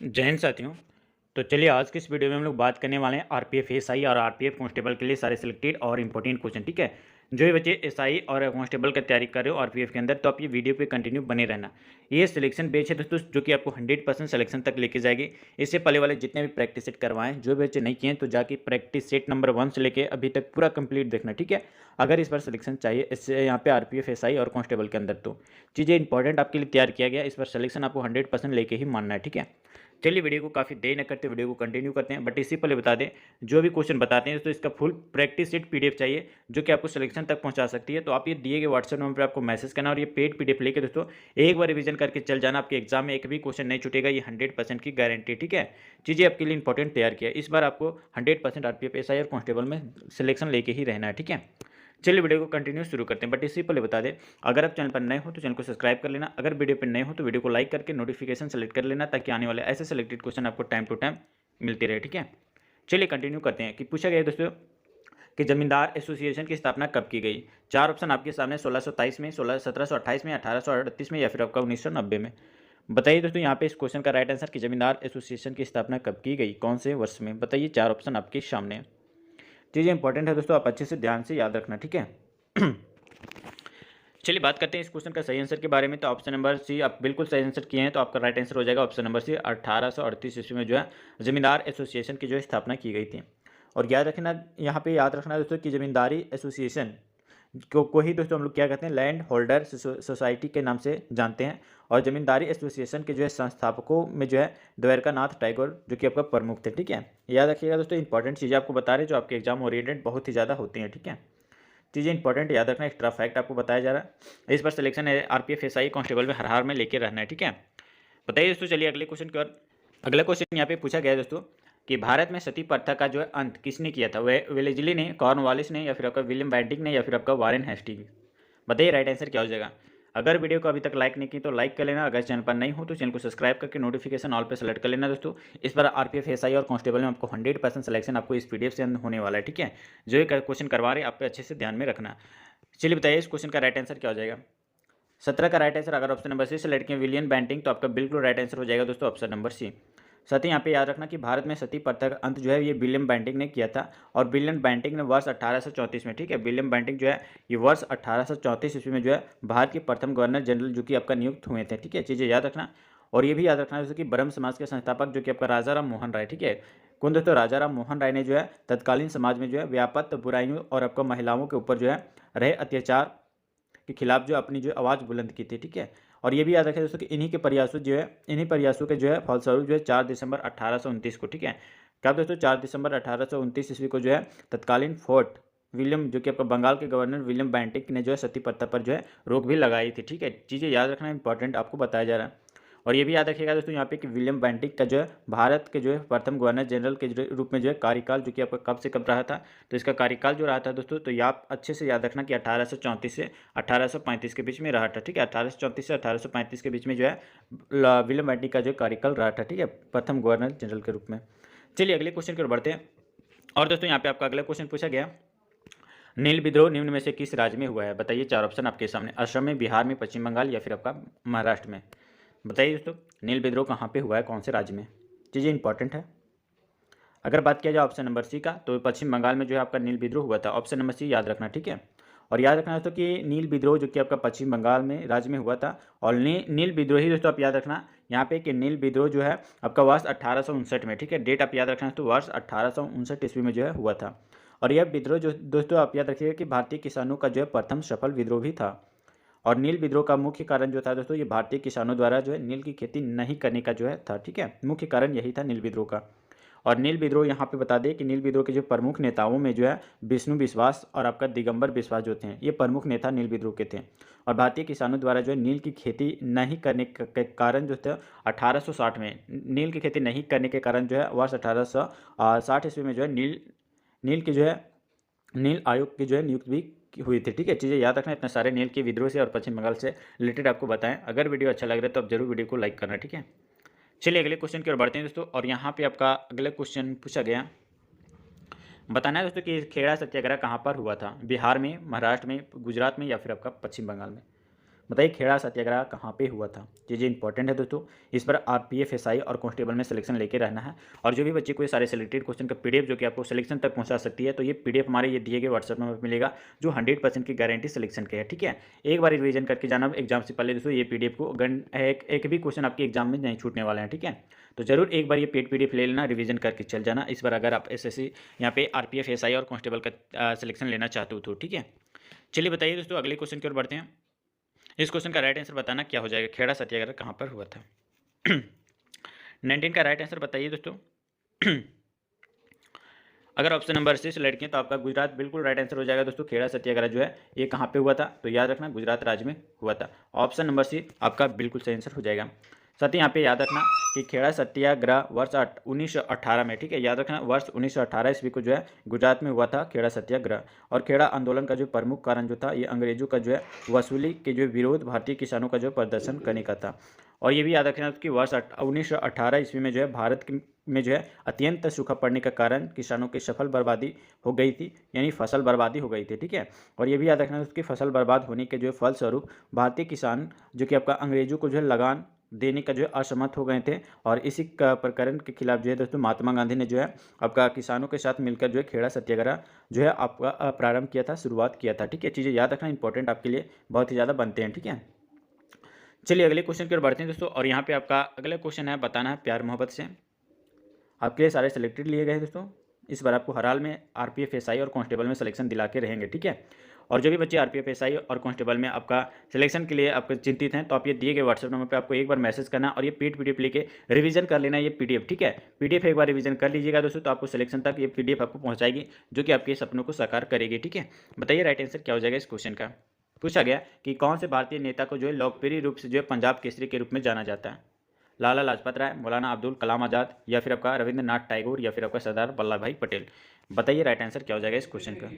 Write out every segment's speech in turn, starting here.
जय हिंद साथियों। तो चलिए आज की इस वीडियो में हम लोग बात करने वाले हैं आरपीएफ एसआई और आरपीएफ कांस्टेबल के लिए सारे सिलेक्टेड और इंपॉर्टेंट क्वेश्चन। ठीक है, जो ये बच्चे एसआई और कांस्टेबल की तैयारी कर रहे हो आरपीएफ के अंदर, तो आप ये वीडियो पे कंटिन्यू बने रहना। ये सिलेक्शन बेच है दोस्तों, जो कि आपको 100% सिलेक्शन तक लेके जाएगी। इससे पहले वाले जितने भी प्रैक्टिस सेट करवाएं, जो भी बच्चे नहीं किए हैं तो जाके प्रैक्टिस सेट नंबर 1 से लेके अभी तक पूरा कंप्लीट देखना। ठीक है, अगर इस बार सिलेक्शन चाहिए इससे यहाँ पे आरपीएफ एसआई और कांस्टेबल के अंदर, तो चीज़ें इंपॉर्टेंट आपके लिए तैयार किया गया। इस बार सिलेक्शन आपको 100% लेके ही मानना है। ठीक है, चलिए वीडियो को काफ़ी देर न करते वीडियो को कंटिन्यू करते हैं। बट इससे पहले बता दें, जो भी क्वेश्चन बताते हैं तो इसका फुल प्रैक्टिस सेट पीडीएफ चाहिए, जो कि आपको सिलेक्शन तक पहुंचा सकती है। तो आप ये दिए गए व्हाट्सएप नंबर पर आपको मैसेज करना और ये पेड पीडीएफ लेके दोस्तों एक बार रिवीजन करके चल जाना। आपके एग्जाम में एक भी क्वेश्चन नहीं छूटेगा, ये 100% की गारंटी। ठीक है, चीज़ें आपके लिए इंपॉर्टेंट तैयार किया। इस बार आपको 100% आरपीएफ एसआई और कांस्टेबल में सिलेक्शन लेके ही रहना है। ठीक है, चलिए वीडियो को कंटिन्यू शुरू करते हैं। बट इससे पहले बता दें, अगर आप चैनल पर नए हो तो चैनल को सब्सक्राइब कर लेना। अगर वीडियो पर नए हो तो वीडियो को लाइक करके नोटिफिकेशन सेलेक्ट कर लेना, ताकि आने वाले ऐसे सेलेक्टेड क्वेश्चन आपको टाइम टू टाइम मिलते रहे। ठीक है, चलिए कंटिन्यू करते हैं कि पूछा गया दोस्तों कि जमींदार एसोसिएशन की स्थापना कब की गई। चार ऑप्शन आपके सामने, 1627 में, 1728 में, 1838 में या फिर आपका 1990 में। बताइए दोस्तों यहाँ पे इस क्वेश्चन का राइट आंसर कि जमींदार एसोसिएशन की स्थापना कब की गई, कौन से वर्ष में। बताइए, चार ऑप्शन आपके सामने। चीज़ें इंपॉर्टेंट है दोस्तों, आप अच्छे से ध्यान से याद रखना। ठीक है, चलिए बात करते हैं इस क्वेश्चन का सही आंसर के बारे में। तो ऑप्शन नंबर सी आप बिल्कुल सही आंसर किए हैं, तो आपका राइट आंसर हो जाएगा ऑप्शन नंबर सी। 1838 ईस्वी में जो है जमींदार एसोसिएशन की जो है स्थापना की गई थी। और याद रखना, यहाँ पे याद रखना दोस्तों कि जमींदारी एसोसिएशन को ही दोस्तों हम लोग क्या कहते हैं, लैंड होल्डर सोसाइटी के नाम से जानते हैं। और जमींदारी एसोसिएशन के जो है संस्थापकों में जो है द्वारका नाथ टैगोर जो कि आपका प्रमुख थे। ठीक है, याद रखिएगा दोस्तों, इंपॉर्टेंट चीज़ें आपको बता रहे हैं जो आपके एग्जाम ओरिएंटेड बहुत ही ज़्यादा होती हैं। ठीक है, चीज़ें इंपॉर्टेंट याद रखना, एक्स्ट्रा फैक्ट आपको बताया जा रहा है। इस बार सिलेक्शन है आरपीएफ एसआई कांस्टेबल में हर हार में लेके रहना है। ठीक है, बताइए दोस्तों, चलिए अगले क्वेश्चन की ओर। अगला क्वेश्चन यहाँ पे पूछा गया है दोस्तों कि भारत में सती प्रथा का जो है अंत किसने किया था। वह वेलेजली ने, कॉर्नवालिस ने, या फिर आपका विलियम बेंटिक ने, या फिर आपका वारेन हेस्टिंग। बताइए राइट आंसर क्या हो जाएगा। अगर वीडियो को अभी तक लाइक नहीं की तो लाइक कर लेना। अगर चैनल पर नहीं हो तो चैनल को सब्सक्राइब करके नोटिफिकेशन ऑल पे सेलेक्ट कर लेना दोस्तों। इस बार आरपीएफ एसआई और कांस्टेबल में आपको 100% सिलेक्शन आपको इस पीडीएफ से होने वाला है। ठीक है, जो ये क्वेश्चन करवा रहे हैं आप पे अच्छे से ध्यान में रखना। चलिए बताइए इस क्वेश्चन का राइट आंसर क्या हो जाएगा। 17 का राइट आंसर अगर ऑप्शन नंबर सी सेलेक्ट किया विलियम बेंटिंग, तो आपका बिल्कुल राइट आंसर हो जाएगा दोस्तों ऑप्शन नंबर सी। साथ ही यहाँ पे याद रखना कि भारत में सती प्रथा का अंत जो है ये विलियम बेंटिंग ने किया था। और विलियम बेंटिंग ने वर्ष 1834 में, ठीक है, विलियम बेंटिंग जो है ये वर्ष 1834 ईस्वी में जो है भारत के प्रथम गवर्नर जनरल जो कि आपका नियुक्त हुए थे। ठीक है, चीज़ें याद रखना। और ये भी याद रखना जैसे कि ब्रह्म समाज के संस्थापक जो कि आपका राजा राम मोहन राय। ठीक है, कौन दोस्तों, राजा राम मोहन राय ने जो है तत्कालीन समाज में जो है व्यापक बुराइयों और आपका महिलाओं के ऊपर जो है रहे अत्याचार के खिलाफ जो अपनी जो आवाज़ बुलंद की थी। ठीक है, और ये भी याद रखें दोस्तों कि इन्हीं के प्रयासों जो है, इन्हीं प्रयासों के जो है फलस्वरूप जो है 4 दिसंबर 1829 को, ठीक है, क्या दोस्तों, 4 दिसंबर 1829 ईस्वी को जो है तत्कालीन फोर्ट विलियम जो कि आपका बंगाल के गवर्नर विलियम बेंटिक ने जो है सती प्रथा पर जो है रोक भी लगाई थी। ठीक है, चीज़ें याद रखना इंपॉर्टेंट आपको बताया जा रहा है। और ये भी याद रखिएगा दोस्तों यहाँ पे कि विलियम बेंटिक का जो है भारत के जो है प्रथम गवर्नर जनरल के रूप में जो है कार्यकाल जो कि आपका कब से कब रहा था। तो इसका कार्यकाल जो रहा था दोस्तों, तो ये आप अच्छे से याद रखना कि 1834 से 1835 के बीच में रहा था। ठीक है, 1834 से 1835 के बीच में जो है विलियम बेंटिक का जो कार्यकाल रहा था। ठीक है, प्रथम गवर्नर जनरल के रूप में। चलिए अगले क्वेश्चन की ओर बढ़ते हैं। और दोस्तों यहाँ पे आपका अगला क्वेश्चन पूछा गया, नील विद्रोह निम्न में से किस राज्य में हुआ है। बताइए, चार ऑप्शन आपके सामने, असम में, बिहार में, पश्चिम बंगाल या फिर आपका महाराष्ट्र में। बताइए दोस्तों, नील विद्रोह कहाँ पे हुआ है, कौन से राज्य में। चीज़ें इंपॉर्टेंट है। अगर बात किया जाए ऑप्शन नंबर सी का, तो पश्चिम बंगाल में जो है आपका नील विद्रोह हुआ था। ऑप्शन नंबर सी याद रखना। ठीक है, और याद रखना दोस्तों कि नील विद्रोह जो कि आपका पश्चिम बंगाल में राज्य में हुआ था। और नील विद्रोही दोस्तों आप याद रखना यहाँ पे कि नील विद्रोह जो है आपका वर्ष 1859 में, ठीक है, डेट आप याद रखना, तो वर्ष 1859 ईस्वी में जो है हुआ था। और यह विद्रोह जो दोस्तों आप याद रखिएगा कि भारतीय किसानों का जो है प्रथम सफल विद्रोह भी था। और नील विद्रोह का मुख्य कारण जो था दोस्तों, ये भारतीय किसानों द्वारा जो है नील की खेती नहीं करने का जो है था। ठीक है, मुख्य कारण यही था नील विद्रोह का। और नील विद्रोह यहाँ पे बता दें कि नील विद्रोह के जो प्रमुख नेताओं में जो है विष्णु विश्वास और आपका दिगंबर विश्वास जो थे, ये प्रमुख नेता नील विद्रोह के थे। और भारतीय किसानों द्वारा जो है नील की खेती नहीं करने के कारण जो थे 1860 में, नील की खेती नहीं करने के कारण जो है वर्ष 1860 ईस्वी में जो है नील की जो है नील आयोग की जो है नियुक्त भी हुई थी। ठीक है, चीज़ें याद रखना। इतने सारे नील के विद्रोह से और पश्चिम बंगाल से रिलेटेड आपको बताएं। अगर वीडियो अच्छा लग रहा है तो आप जरूर वीडियो को लाइक करना। ठीक है, चलिए अगले क्वेश्चन की ओर बढ़ते हैं दोस्तों। और यहाँ पे आपका अगला क्वेश्चन पूछा गया, बताना है दोस्तों कि खेड़ा सत्याग्रह कहाँ पर हुआ था। बिहार में, महाराष्ट्र में, गुजरात में या फिर आपका पश्चिम बंगाल में। बताइए खेड़ा सत्याग्रह कहाँ पे हुआ था। चीज़ें इंपॉर्टेंट है दोस्तों, इस पर आरपीएफ एसआई और कांस्टेबल में सिलेक्शन लेके रहना है। और जो भी बच्चे को ये सारे सिलेक्टेड क्वेश्चन का पीडीएफ जो कि आपको सिलेक्शन तक पहुंचा सकती है, तो ये पीडीएफ हमारे ये दिए गए व्हाट्सएप नंबर पर मिलेगा, जो 100% की गारंटी सिलेक्शन के है। ठीक है, एक बार रिवीजन करके जाना एग्जाम से पहले दोस्तों, ये पीडीएफ को एक भी क्वेश्चन आपके एग्जाम में नहीं छूटने वाले हैं। ठीक है, तो जरूर एक बार ये पेड पीडीएफ ले लेना, रिवीजन करके चल जाना इस बार, अगर आप एसएससी यहाँ पे आरपीएफ एसआई और कांस्टेबल का सिलेक्शन लेना चाहते हो तो। ठीक है, चलिए बताइए दोस्तों अगले क्वेश्चन की ओर बढ़ते हैं। इस क्वेश्चन का राइट आंसर बताना क्या हो जाएगा, खेड़ा सत्याग्रह कहाँ पर हुआ था। 19 का राइट आंसर बताइए दोस्तों। अगर ऑप्शन नंबर सी सेलेक्ट किए तो आपका गुजरात बिल्कुल राइट आंसर हो जाएगा दोस्तों। खेड़ा सत्याग्रह जो है ये कहाँ पे हुआ था, तो याद रखना गुजरात राज्य में हुआ था। ऑप्शन नंबर सी आपका बिल्कुल सही आंसर हो जाएगा। साथ ही यहाँ पे याद रखना कि खेड़ा सत्याग्रह वर्ष 1918 में, ठीक है, याद रखना वर्ष 1918 ईस्वी को जो है गुजरात में हुआ था खेड़ा सत्याग्रह। और खेड़ा आंदोलन का जो प्रमुख कारण जो था, ये अंग्रेजों का जो है वसूली के जो विरोध, भारतीय किसानों का जो प्रदर्शन करने का था। और ये भी याद रखना कि वर्ष 1918 ईस्वी में जो है भारत में जो है अत्यंत सूखा पड़ने का कारण किसानों की सफल बर्बादी हो गई थी, यानी फसल बर्बादी हो गई थी। ठीक है, और ये भी याद रखना उसकी फसल बर्बाद होने के जो फलस्वरूप भारतीय किसान जो कि आपका अंग्रेजों को जो है लगान देने का जो है असमर्थ हो गए थे। और इसी प्रकरण के खिलाफ जो है दोस्तों महात्मा गांधी ने जो है आपका किसानों के साथ मिलकर जो है खेड़ा सत्याग्रह जो है आपका प्रारंभ किया था, शुरुआत किया था। ठीक है, चीज़ें याद रखना इंपॉर्टेंट आपके लिए बहुत ही ज़्यादा बनते हैं। ठीक है, चलिए अगले क्वेश्चन की ओर बढ़ते हैं दोस्तों। और यहाँ पे आपका अगला क्वेश्चन है बताना है प्यार मोहब्बत से। आपके लिए सारे सिलेक्टेड लिए गए हैं दोस्तों। इस बार आपको हर हाल में आरपीएफ एसआई और कांस्टेबल में सिलेक्शन दिला के रहेंगे। ठीक है, और जो भी बच्चे आरपीएफ एसआई और कांस्टेबल में आपका सिलेक्शन के लिए आपको चिंतित हैं, तो आप ये दिए गए व्हाट्सएप नंबर पे आपको एक बार मैसेज करना और ये पीडीएफ लेके रिवीजन कर लेना ये पीडीएफ। ठीक है, पीडीएफ एक बार रिवीजन कर लीजिएगा दोस्तों, तो आपको सिलेक्शन तक ये पीडीएफ आपको पहुंचाएगी, जो कि आपके सपनों को साकार करेगी। ठीक है, बताइए राइट आंसर क्या हो जाएगा इस क्वेश्चन का। पूछा गया कि कौन से भारतीय नेता को जो है लोकप्रिय रूप से जो है पंजाब केसरी के रूप में जाना जाता है। लाला लाजपत राय, मौलाना अब्दुल कलाम आज़ाद, या फिर आपका रविंद्रनाथ टैगोर, या फिर आपका सरदार वल्लभ भाई पटेल। बताइए राइट आंसर क्या हो जाएगा इस क्वेश्चन का।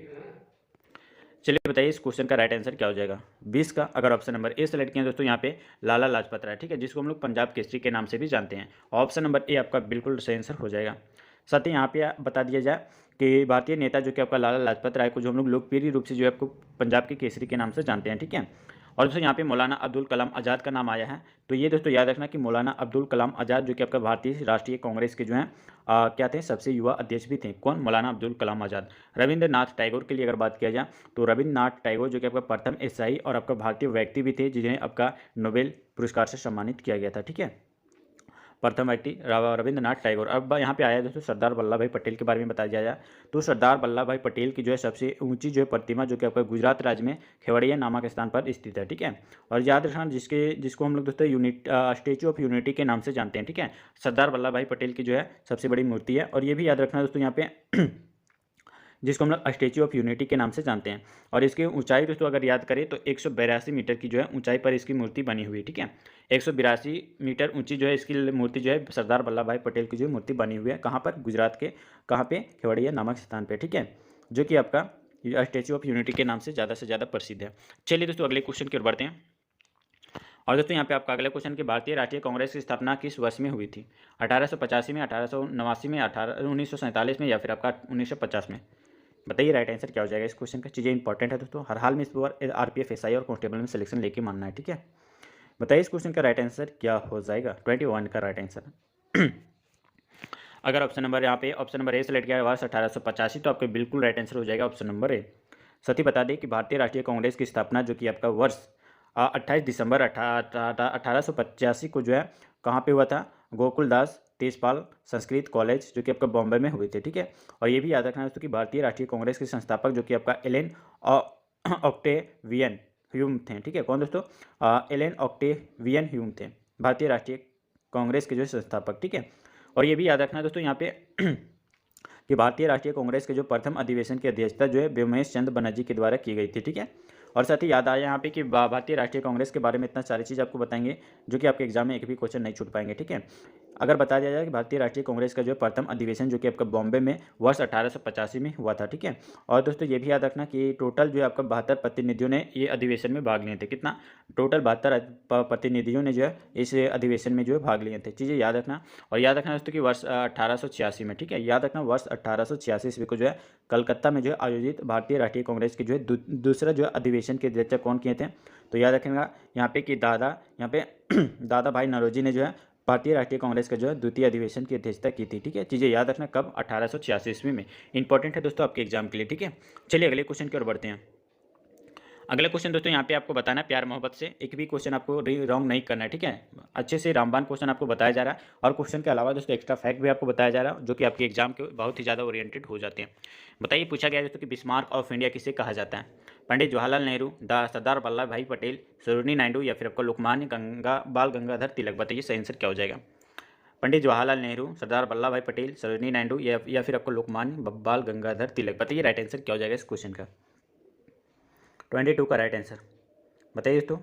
चलिए बताइए इस क्वेश्चन का राइट आंसर क्या हो जाएगा 20 का। अगर ऑप्शन नंबर ए सेलेक्ट किया दोस्तों यहाँ पे लाला लाजपत राय, ठीक है, जिसको हम लोग पंजाब केसरी के नाम से भी जानते हैं। ऑप्शन नंबर ए आपका बिल्कुल सही आंसर हो जाएगा। साथ ही यहाँ पे बता दिया जाए कि भारतीय नेता जो कि आपका लाला लाजपत राय को जो हम लोग लोकप्रिय रूप से जो है आपको पंजाब के केसरी के नाम से जानते हैं। ठीक है, और दोस्तों यहाँ पे मौलाना अब्दुल कलाम आज़ाद का नाम आया है, तो ये दोस्तों याद रखना कि मौलाना अब्दुल कलाम आज़ाद जो कि आपका भारतीय राष्ट्रीय कांग्रेस के जो हैं क्या थे, सबसे युवा अध्यक्ष भी थे। कौन, मौलाना अब्दुल कलाम आज़ाद। रविंद्रनाथ टैगोर के लिए अगर बात किया जाए तो रविंद्रनाथ टैगोर जो कि आपका प्रथम एशियाई और आपका भारतीय व्यक्ति भी थे जिन्हें आपका नोबेल पुरस्कार से सम्मानित किया गया था। ठीक है, प्रथम व्यक्ति रविंद्रनाथ टैगोर। अब यहाँ पे आया दोस्तों सरदार वल्लभ भाई पटेल के बारे में बता दिया जाए तो सरदार वल्लभ भाई पटेल की जो है सबसे ऊंची जो है प्रतिमा जो कि आपका गुजरात राज्य में केवड़िया नामक स्थान पर स्थित है। ठीक है, और याद रखना जिसको हम लोग दोस्तों स्टेचू ऑफ यूनिटी के नाम से जानते हैं। ठीक है, सरदार वल्लभ भाई पटेल की जो है सबसे बड़ी मूर्ति है। और ये भी याद रखना दोस्तों यहाँ पे जिसको हम लोग स्टेचू ऑफ यूनिटी के नाम से जानते हैं। और इसकी ऊंचाई दोस्तों अगर याद करें तो 182 मीटर की जो है ऊंचाई पर इसकी मूर्ति बनी हुई है। ठीक है, 182 मीटर ऊंची जो है इसकी मूर्ति जो है सरदार वल्लभ भाई पटेल की जो मूर्ति बनी हुई है। कहाँ पर, गुजरात के कहाँ पे, केवड़िया नामक स्थान पर। ठीक है, जो कि आपका स्टेचू ऑफ यूनिटी के नाम से ज़्यादा प्रसिद्ध है। चलिए दोस्तों अगले क्वेश्चन की ओर बढ़ते हैं। और दोस्तों यहाँ पे आपका अगला क्वेश्चन कि भारतीय राष्ट्रीय कांग्रेस की स्थापना किस वर्ष में हुई थी। 1885 में, 1889 में, 1947 में, या फिर आपका 1950 में। बताइए राइट आंसर क्या हो जाएगा इस क्वेश्चन का। चीज़ें इंपॉर्टेंट है दोस्तों, हर हाल में इस बार आरपीएफ एसआई और कांस्टेबल में सिलेक्शन लेके मानना है। ठीक है, बताइए इस क्वेश्चन का राइट आंसर क्या हो जाएगा। 21 का राइट आंसर। अगर ऑप्शन नंबर यहाँ पे ऑप्शन नंबर ए सेलेक्ट किया वर्ष 1885 तो आपका बिल्कुल राइट आंसर हो जाएगा ऑप्शन नंबर ए। साथ ही बता दें कि भारतीय राष्ट्रीय कांग्रेस की स्थापना जो कि आपका वर्ष 28 दिसंबर 1885 को जो है कहाँ पे हुआ था, गोकुलदास तेजपाल संस्कृत कॉलेज जो कि आपका बॉम्बे में हुए थे। ठीक है, और ये भी याद रखना है दोस्तों कि भारतीय राष्ट्रीय कांग्रेस के संस्थापक जो कि आपका एलन ऑक्टेवियन ह्यूम थे। ठीक है, कौन दोस्तों, एलन ऑक्टेवियन ह्यूम थे, भारतीय राष्ट्रीय कांग्रेस के जो संस्थापक। ठीक है, और ये भी याद रखना है दोस्तों यहाँ पे कि भारतीय राष्ट्रीय कांग्रेस के जो प्रथम अधिवेशन की अध्यक्षता जो है व्योमेश चंद्र बनर्जी के द्वारा की गई थी। ठीक है, और साथ ही याद आया यहाँ पे कि भारतीय राष्ट्रीय कांग्रेस के बारे में इतना सारी चीज़ आपको बताएंगे जो कि आपके एग्जाम में एक भी क्वेश्चन नहीं छूट पाएंगे। ठीक है, अगर बता दिया जाए कि भारतीय राष्ट्रीय कांग्रेस का जो है प्रथम अधिवेशन जो कि आपका बॉम्बे में वर्ष 1885 में हुआ था, ठीक है। और दोस्तों ये भी याद रखना कि टोटल जो है आपका 72 प्रतिनिधियों ने ये अधिवेशन में भाग लिए थे। कितना? टोटल 72 प्रतिनिधियों ने जो है इस अधिवेशन में जो है भाग लिए थे। चीज़ें याद रखना। और याद रखना दोस्तों कि वर्ष 1886 में, ठीक है, याद रखना वर्ष 1886 ईस्वी को जो है कलकत्ता में जो है आयोजित भारतीय राष्ट्रीय कांग्रेस के जो है दूसरा जो है अधिवेशन के अध्यक्ष कौन किए थे? तो याद रखेगा यहाँ पे कि यहाँ पे दादा भाई नौरोजी ने जो है भारतीय राष्ट्रीय कांग्रेस का जो है द्वितीय अधिवेशन की अध्यक्षता की थी, ठीक है। चीज़ें याद रखना कब? 1886 ईस्वी में। इंपॉर्टेंट है दोस्तों आपके एग्जाम के लिए, ठीक है। चलिए अगले क्वेश्चन की ओर बढ़ते हैं। अगला क्वेश्चन दोस्तों यहाँ पे आपको बताना है प्यार मोहब्बत से, एक भी क्वेश्चन आपको रॉन्ग नहीं करना है, ठीक है। अच्छे से रामबान क्वेश्चन आपको बताया जा रहा है और क्वेश्चन के अलावा दोस्तों एक्स्ट्रा फैक्ट भी आपको बताया जा रहा है जो कि आपके एग्जाम के बहुत ही ज़्यादा ओरिएंटेड हो जाते हैं। बताइए, पूछा गया दोस्तों कि बिस्मार्क ऑफ इंडिया किसे कहा जाता है? पंडित जवाहरलाल नेहरू, सरदार वल्लभ भाई पटेल, सरोजिनी नायडू या फिर आपको लोकमान्य बाल गंगाधर तिलक। बताइए सही आंसर क्या हो जाएगा? पंडित जवाहरलाल नेहरू, सरदार वल्लभ भाई पटेल, सरोजिनी नायडू या फिर आपको लोकमान्य बाल गंगाधर तिलक। बताइए राइट आंसर क्या हो जाएगा इस क्वेश्चन का? 22 का राइट आंसर। बताइए दोस्तों,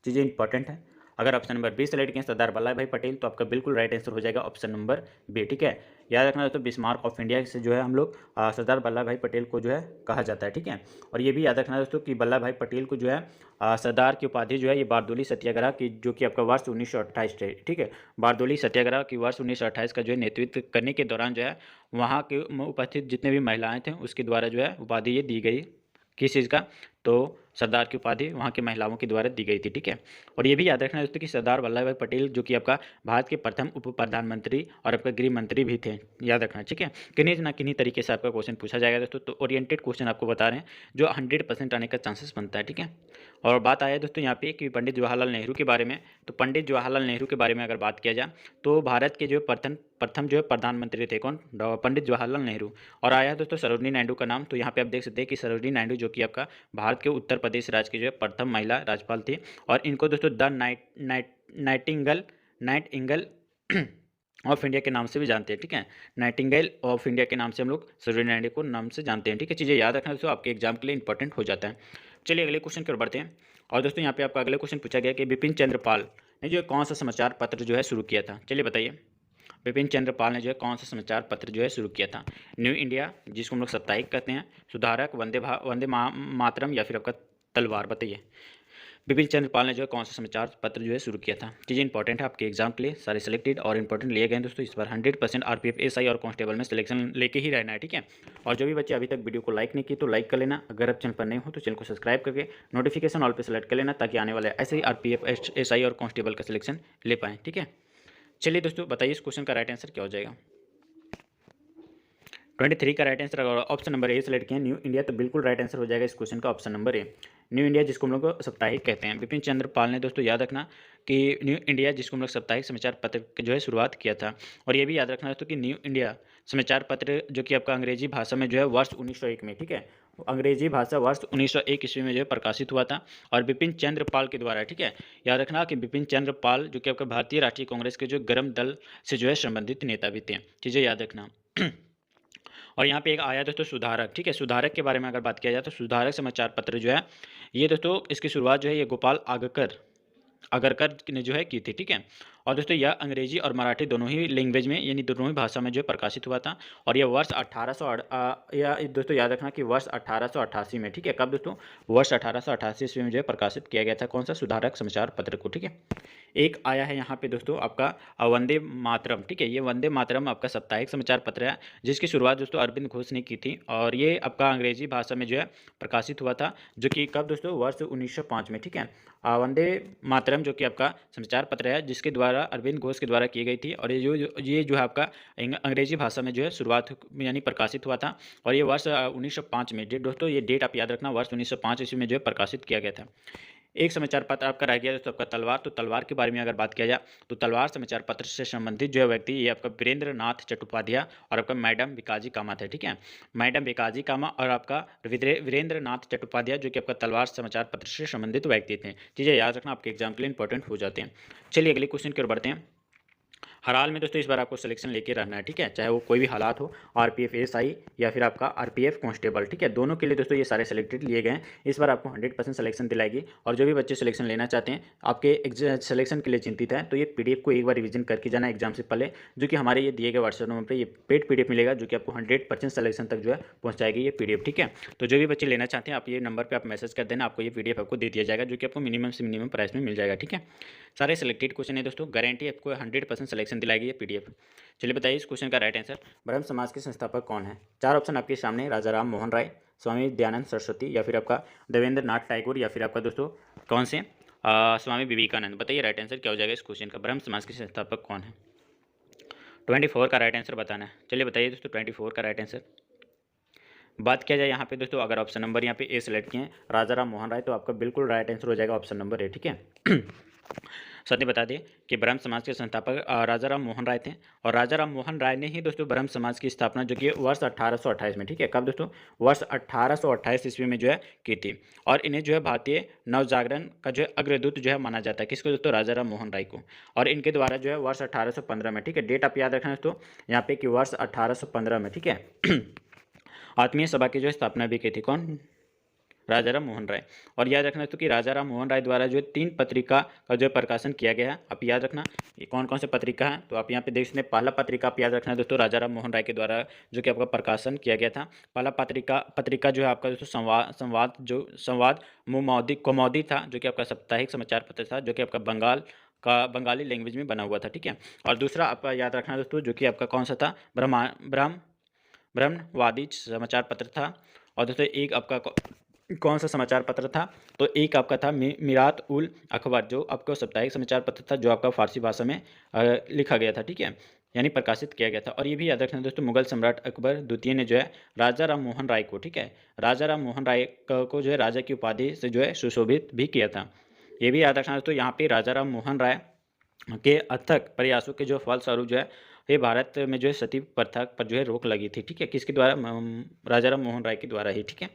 चीज़ें इंपॉर्टेंट है। अगर ऑप्शन नंबर बी सेलेक्ट किए सरदार वल्लभ भाई पटेल तो आपका बिल्कुल राइट आंसर हो जाएगा ऑप्शन नंबर बी, ठीक है। याद रखना दोस्तों बिस्मार्क ऑफ इंडिया से जो है हम लोग सरदार वल्लभ भाई पटेल को जो है कहा जाता है, ठीक है। और ये भी याद रखना दोस्तों कि वल्लभ भाई पटेल को जो है सरदार की उपाधि जो है ये बारदोली सत्याग्रह की जो कि आपका वर्ष 1928 है, ठीक है। बारदोली सत्याग्रह की वर्ष 1928 का जो है नेतृत्व करने के दौरान जो है वहाँ के उपस्थित जितने भी महिलाएँ थे उसके द्वारा जो है उपाधि ये दी गई। किस चीज़ का? तो सरदार की उपाधि वहाँ की महिलाओं के द्वारा दी गई थी, ठीक है। और ये भी याद रखना दोस्तों कि सरदार वल्लभ भाई पटेल जो कि आपका भारत के प्रथम उप प्रधानमंत्री और आपका गृह मंत्री भी थे, याद रखना, ठीक है। किन्हीं ना किन्हीं तरीके से आपका क्वेश्चन पूछा जाएगा दोस्तों, तो ओरिएंटेड क्वेश्चन आपको बता रहे हैं जो 100% आने का चांसेस बनता है, ठीक है। और बात आया दोस्तों यहाँ पे कि पंडित जवाहरलाल नेहरू के बारे में, तो पंडित जवाहरलाल नेहरू के बारे में अगर बात किया जाए तो भारत के जो प्रथम जो है प्रधानमंत्री थे कौन? पंडित जवाहरलाल नेहरू। और आया है दोस्तों सरोजिनी नायडू का नाम, तो यहाँ पे आप देख सकते हैं कि सरोजिनी नायडू जो कि आपका भारत के उत्तर प्रदेश राज्य की जो है प्रथम महिला राज्यपाल थी। और इनको दोस्तों द नाइटिंगेल ऑफ इंडिया के नाम से भी जानते हैं, ठीक है। नाइटिंगेल ऑफ इंडिया के नाम से हम लोग सरोजिनी नायडू को नाम से जानते हैं, ठीक है। चीज़ें याद रखना दोस्तों आपके एग्जाम के लिए इंपॉर्टेंट हो जाता है। चलिए अगले क्वेश्चन की ओर बढ़ते हैं। और दोस्तों यहाँ पे आपका अगले क्वेश्चन पूछा गया कि बिपिन चंद्र पाल ने जो कौन सा समाचार पत्र जो है शुरू किया था? चलिए बताइए, बिपिन चंद्र पाल ने जो है कौन सा समाचार पत्र जो है शुरू किया था? न्यू इंडिया, जिसको हम लोग साप्ताहिक कहते हैं, सुधारक, वंदे मातरम या फिर आपका तलवार। बताइए बिपिन चंद्र पाल ने जो है कौन सा समाचार पत्र जो है शुरू किया था? चीज़ें इंपॉर्टेंट है आपके एग्जाम के लिए, सारे सिलेक्टेड और इंपॉर्टेंट लिए गए दोस्तों। इस बार 100% आरपीएफ, एसआई और कांस्टेबल में सिलेक्शन लेके ही रहना है, ठीक है। और जो भी बच्चे अभी तक वीडियो को लाइक नहीं किए तो लाइक कर लेना। अगर आप चैनल पर नहीं हो तो चैनल को सब्सक्राइब करके नोटिफिकेशन ऑल पे सेलेक्ट कर लेना ताकि आने वाले ऐसे ही आरपीएफ, एसआई और कांस्टेबल का सिलेक्शन ले पाएँ, ठीक है। चलिए दोस्तों बताइए इस क्वेश्चन का राइट आंसर क्या हो जाएगा? 23 का राइट आंसर अगर ऑप्शन नंबर ए सेलेक्ट किया न्यू इंडिया तो बिल्कुल राइट आंसर हो जाएगा इस क्वेश्चन का option number A, new India, जिसको हम लोग साप्ताहिक कहते हैं। बिपिन चंद्र पाल ने दोस्तों याद रखना कि न्यू इंडिया, जिसको हम लोग साप्ताहिक समाचार पत्र जो है शुरुआत किया था। और ये भी याद रखना दोस्तों कि न्यू इंडिया समाचार पत्र जो कि आपका अंग्रेजी भाषा में जो है वर्ष 1901 में, ठीक है, अंग्रेजी भाषा वर्ष 1901 ईस्वी में जो है प्रकाशित हुआ था और बिपिन चंद्र पाल के द्वारा, ठीक है। याद रखना कि बिपिन चंद्र पाल जो कि आपका भारतीय राष्ट्रीय कांग्रेस के जो गर्म दल से जो है संबंधित नेता भी थे, चीज़ें याद रखना। और यहाँ पे एक आया दोस्तों सुधारक, ठीक है। सुधारक के बारे में अगर बात किया जाए तो सुधारक समाचार पत्र जो है ये दोस्तों इसकी शुरुआत जो है ये गोपाल आगरकर ने जो है की थी, ठीक है। और दोस्तों यह अंग्रेजी और मराठी दोनों ही लैंग्वेज में यानी दोनों ही भाषा में जो है प्रकाशित हुआ था। और यह वर्ष 1800 या दोस्तों याद रखना कि वर्ष 1888 में, ठीक है। कब दोस्तों? वर्ष 1888 ईस्वी में जो है प्रकाशित किया गया था कौन सा? सुधारक समाचार पत्र को, ठीक है। एक आया है यहाँ पे दोस्तों आपका वंदे मातरम, ठीक है। ये वंदे मातरम आपका साप्ताहिक समाचार पत्र है जिसकी शुरुआत दोस्तों अरविंद घोष ने की थी और ये आपका अंग्रेजी भाषा में जो है प्रकाशित हुआ था जो कि कब दोस्तों? वर्ष 1905 में, ठीक है। वंदे मातरम जो कि आपका समाचार पत्र है जिसके द्वारा अरविंद घोष के द्वारा की गई थी और ये जो है आपका अंग्रेजी भाषा में जो है शुरुआत यानी प्रकाशित हुआ था और ये वर्ष 1905 में, दोस्तों ये डेट आप याद रखना, वर्ष 1905 ईस्वी में जो है प्रकाशित किया गया था। एक समाचार पत्र आपका रह गया दोस्तों आपका तलवार, तो तलवार के बारे में अगर बात किया जाए तो तलवार समाचार पत्र से संबंधित जो है व्यक्ति ये आपका वीरेंद्र नाथ चट्टोपाध्याय और आपका मैडम भिकाजी कामत है, ठीक है। मैडम भिकाजी कामा और आपका वीरेंद्र नाथ चट्टोपाध्याय जो कि आपका तलवार समाचार पत्र से संबंधित व्यक्ति थे। चीज़ें याद रखना आपके एग्जाम के लिए इंपॉर्टेंट हो जाते हैं। चलिए अगले क्वेश्चन की ओर बढ़ते हैं। हर हाल में दोस्तों इस बार आपको सिलेक्शन लेके रहना है, ठीक है, चाहे वो कोई भी हालात हो, आरपीएफ एएसआई या फिर आपका आरपीएफ कांस्टेबल, ठीक है, दोनों के लिए दोस्तों ये सारे सिलेक्टेड लिए गए हैं। इस बार आपको 100% सिलेक्शन दिलाएगी। और जो भी बच्चे सिलेक्शन लेना चाहते हैं, आपके सिलेक्शन के लिए चिंतित हैं, तो ये पीडीएफ को एक बार रिवीजन करके जाना एग्जाम से पहले, जो कि हमारे ये दिए गए व्हाट्सएप नंबर पर ये पेड पीडीएफ मिलेगा, जो कि आपको 100% सिलेक्शन तक जो है पहुँचाएगी ये पीडीएफ, ठीक है। तो जो भी बच्चे लेना चाहते हैं, आप ये नंबर पर आप मैसेज कर देना, आपको ये पीडीएफ आपको दे दिया जाएगा, जो कि आपको मिनिमम से मिनिमम प्राइस में मिल जाएगा, ठीक है। सारे सिलेक्टेड क्वेश्चन है दोस्तों, गारंटी आपको 100% सिलेक्शन दिलाएगी ये पीडीएफ। चलिए बताइए इस क्वेश्चन का राइट आंसर, ब्रह्म समाज के संस्थापक कौन है? चार ऑप्शन आपके सामने, राजा राम मोहन राय, स्वामी दयानंद सरस्वती, या फिर आपका देवेंद्र नाथ टैगोर, या फिर आपका दोस्तों कौन से स्वामी विवेकानंद। बताइए राइट आंसर क्या हो जाएगा इस क्वेश्चन का, ब्रह्म समाज के संस्थापक कौन है? 24 का राइट आंसर बताना है। चलिए बताइए दोस्तों 24 का राइट आंसर। बात किया जाए यहाँ पे दोस्तों, अगर ऑप्शन नंबर यहाँ पे ए सेलेक्ट किए हैं राजा राम मोहन राय, तो आपका बिल्कुल राइट आंसर हो जाएगा ऑप्शन नंबर ए, ठीक है। साथ ही बता दें कि ब्रह्म समाज के संस्थापक राजा राम मोहन राय थे, और राजा राम मोहन राय ने ही दोस्तों ब्रह्म समाज की स्थापना जो कि वर्ष 1828 में, ठीक है, कब दोस्तों? वर्ष 1828 ईस्वी में जो है की थी। और इन्हें जो है भारतीय नवजागरण का जो है अग्रदूत जो है माना जाता है, किसको दोस्तों? राजा राम मोहन राय को। और इनके द्वारा जो है वर्ष 1815 में, ठीक है, डेट आप याद रखना दोस्तों यहाँ पे कि वर्ष 1815 में, ठीक है, आत्मीय सभा की जो स्थापना भी की थी, कौन? राजा राम मोहन राय। और याद रखना तो कि राजा राम मोहन राय द्वारा जो 3 पत्रिका का जो प्रकाशन किया गया है, आप याद रखना ये कौन कौन से पत्रिका है, तो आप यहाँ पे देख सकते हैं। पहला पत्रिका आप याद रखना है दोस्तों राजा राम मोहन राय के द्वारा जो कि आपका प्रकाशन किया गया था। पहला पत्रिका जो है आपका दोस्तों संवाद कौमुदी था, जो कि आपका साप्ताहिक समाचार पत्र था, जो कि आपका बंगाली लैंग्वेज में बना हुआ था, ठीक है। और दूसरा आपका याद रखना दोस्तों जो कि आपका कौन सा था, ब्रह्मवादी समाचार पत्र था। और दोस्तों एक आपका कौन सा समाचार पत्र था, तो एक आपका था मिरात उल अखबार, जो आपका साप्ताहिक समाचार पत्र था, जो आपका फारसी भाषा में लिखा गया था, ठीक है, यानी प्रकाशित किया गया था। और ये भी याद रखना दोस्तों, मुगल सम्राट अकबर द्वितीय ने जो है राजा राम मोहन राय को, ठीक है, राजा राम मोहन राय को जो है राजा की उपाधि से जो है सुशोभित भी किया था। ये भी याद रखना दोस्तों, यहाँ पे राजा राम मोहन राय के अथक प्रयासों के जो फलस्वरूप जो है ये भारत में जो है सती प्रथा पर जो है रोक लगी थी, ठीक है, किसके द्वारा? राजा राम मोहन राय के द्वारा ही, ठीक है।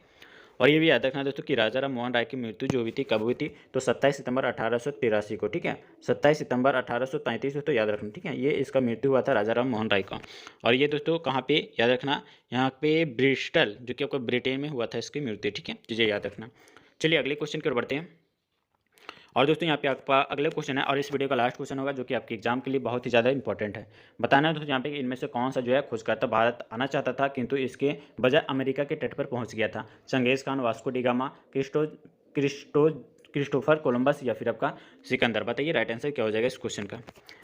और ये भी याद रखना दोस्तों कि राजा राम मोहन राय की मृत्यु जो हुई थी कब हुई थी, तो 27 सितंबर 1883 को, ठीक है, 27 सितंबर 1833 को, तो याद रखना, ठीक है, ये इसका मृत्यु हुआ था राजा राम मोहन राय का। और ये दोस्तों कहाँ पे याद रखना, यहाँ पे ब्रिस्टल जो कि आपको ब्रिटेन में हुआ था इसकी मृत्यु, ठीक है, चीज़ें याद रखना। चलिए अगले क्वेश्चन की ओर बढ़ते हैं। और दोस्तों यहाँ पे आपका अगला क्वेश्चन है, और इस वीडियो का लास्ट क्वेश्चन होगा, जो कि आपके एग्जाम के लिए बहुत ही ज़्यादा इंपॉर्टेंट है। बताना है दोस्तों यहाँ पे कि इनमें से कौन सा जो है खोजकर्ता भारत आना चाहता था, किंतु इसके बजाय अमेरिका के तट पर पहुँच गया था? Genghis Khan, Vasco da Gama, Christopher Columbus, या फिर आपका सिकंदर। बताइए राइट आंसर क्या हो जाएगा इस क्वेश्चन का।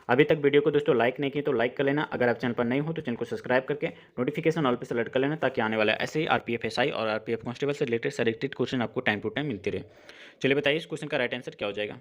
अभी तक वीडियो को दोस्तों लाइक नहीं किए तो लाइक कर लेना, अगर आप चैनल पर नहीं हो तो चैनल को सब्सक्राइब करके नोटिफिकेशन ऑल पे सेलेक्ट कर लेना, ताकि आने वाला ऐसे ही आरपीएफ एसआई और आरपीएफ कांस्टेबल से रिलेटेड सेलेक्टेड क्वेश्चन आपको टाइम टू टाइम मिलते रहे। चलिए बताइए इस क्वेश्चन का राइट आंसर क्या हो जाएगा।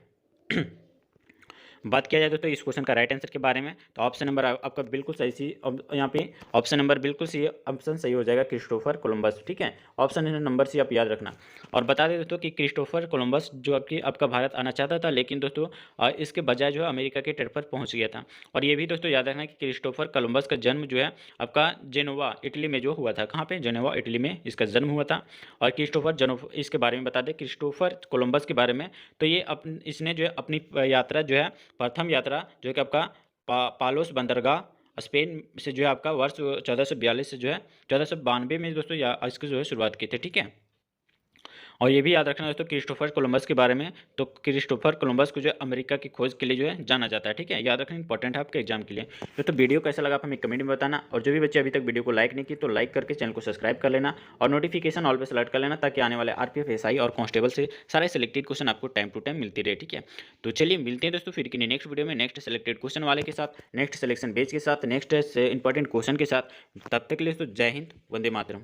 बात किया जाए दोस्तों इस क्वेश्चन का राइट आंसर के बारे में, तो ऑप्शन नंबर आपका बिल्कुल सही यहाँ पे ऑप्शन नंबर बिल्कुल सही, ऑप्शन सही हो जाएगा क्रिस्टोफर कोलंबस, ठीक है, ऑप्शन नंबर सी आप याद रखना। और बता दें दोस्तों कि क्रिस्टोफर कोलंबस जो आपका भारत आना चाहता था, लेकिन दोस्तों इसके बजाय जो है अमेरिका के तट पर पहुँच गया था। और ये भी दोस्तों याद रखना कि क्रिस्टोफर कोलंबस का जन्म जो है आपका जेनोवा इटली में जो हुआ था, कहाँ पे? जेनोवा इटली में इसका जन्म हुआ था। और इसके बारे में बता दें क्रिस्टोफर कोलंबस के बारे में, तो ये इसने जो है अपनी यात्रा जो है प्रथम यात्रा जो कि आपका पालोस बंदरगाह स्पेन से जो है आपका वर्ष 1442 से जो है 1492 में दोस्तों इसकी जो है शुरुआत की थी, ठीक है। और ये भी याद रखना दोस्तों क्रिस्टोफर कोलंबस के बारे में, तो क्रिस्टोफर कोलंबस को जो है अमेरिका की खोज के लिए जो है जाना जाता है, ठीक है, याद रखना इंपॉर्टेंट है आपके एग्जाम के लिए। तो वीडियो कैसा लगा आप हमें कमेंट में बताना, और जो भी बच्चे अभी तक वीडियो को लाइक नहीं की तो लाइक करके चैनल को सब्सक्राइब कर लेना, और नोटिफिकेशन ऑल पे सेलेक्ट कर लेना, ताकि आने वाले आरपीएफ एसआई और कांस्टेबल से सारे सिलेक्टेड क्वेश्चन आपको टाइम टू टाइम मिलती रहे, ठीक है। तो चलिए मिलते हैं दोस्तों फिर कि नेक्स्ट वीडियो में नेक्स्ट सेलेक्टेड क्वेश्चन वाले के साथ, नेक्स्ट सिलेक्शन बेच के साथ, नेक्स्ट इंपॉर्टेंट क्वेश्चन के साथ। तब तक के लिए दोस्तों जय हिंद, वंदे मातरम।